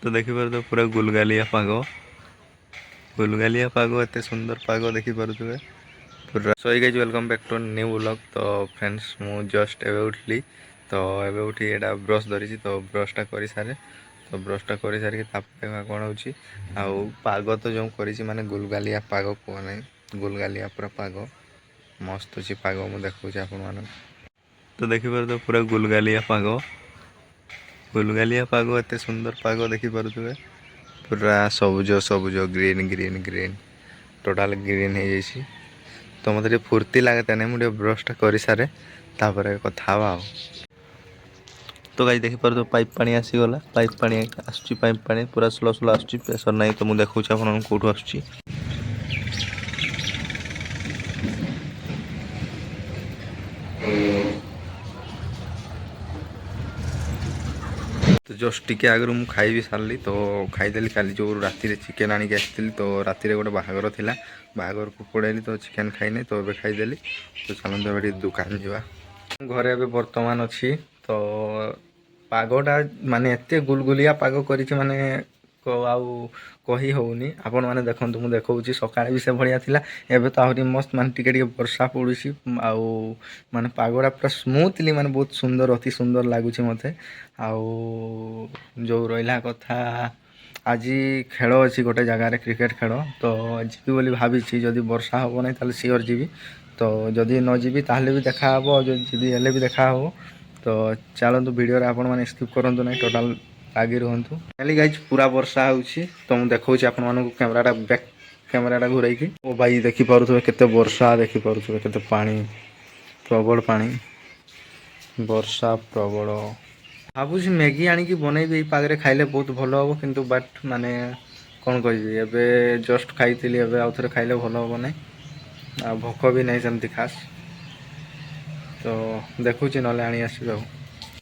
तो देखिपार तो पूरा गुलगालिया पाग एत सुंदर पाग देखिपे पूरा। So guys welcome back to new vlog. तो फ्रेंड्स मु जस्ट एवे उठली तो एवे उठी एटा ब्रश धरी तो ब्रशटा कर सारे तो ब्रशटा कर सारी कौन हो पाग तो जो कर माने गुलगालिया पाग कह ना गुलगालिया पूरा पाग मस्त अच्छी पाग मुझे देखा आपण मान। तो देखिपार तो पूरा गुलगालिया पाग एत सुंदर पाग देखिपे पूरा सबुज सबुज green green green total green हो जाइए। तो मतलब फुर्ती लगे नहीं मुझे ब्रशटा कर सारे तापर कथा आ। तो गाइस देखिपार तो पाइप पानी आसीगला पाइप पानी आसुची पाइप पानी पूरा स्लो स्लो आसुची प्रेसर नहीं तो मुझे देखा आपन कौटू आसुची। तो जस्ट टिके आगर मुझे खाई भी सारी तो खाईदेली काली जो राति चिकेन आणिक आसती तो राति गोटे बाहागर था बाहागर को पड़ेली तो चिकेन खाई तो ए खाईदेली। तो चलते ए दुकान जावा घरे ए बर्तमान अच्छी तो पागटा माने एत गुलगुलिया पाग कर माने कही होनी आपण मैंने देखु मुझे देखा सका भी से भाया था एवं तो आहरी मस्त माने टिके वर्षा पड़ुची माने पागटा पूरा स्मूथली माने बहुत सुंदर अति सुंदर लगुच मत जो रहा कथा आज खेल अच्छी गोटे जगार क्रिकेट खेल तो जीवी बोली भावी जदि वर्षा हम ना तो सियोर जीवी तो जदि न जीवी ताहले भी देखा जो जीवी हेले भी देखा हो। तो चलतु वीडियो आपण मैंने स्किप करूँ ना टोटाल लगी रुहतु खाली गाइज पूरा वर्षा होची तो मुझे देखा आपको कैमराटा बैक कैमराटा घूरईकी ओ भाई देखिपे केते वर्षा देखिपे केते पानी प्रबल पानी वर्षा प्रबल भावुँ मैगी आणिकी बनैबी पागरे खाइले बहुत भल हम किंतु बाट माने कौन कहि एबे जस्ट खाई आउ थे खाइले भल हम ना आ भोक भी नहीं सेमती खास तो देखुची ना आनी आसबे।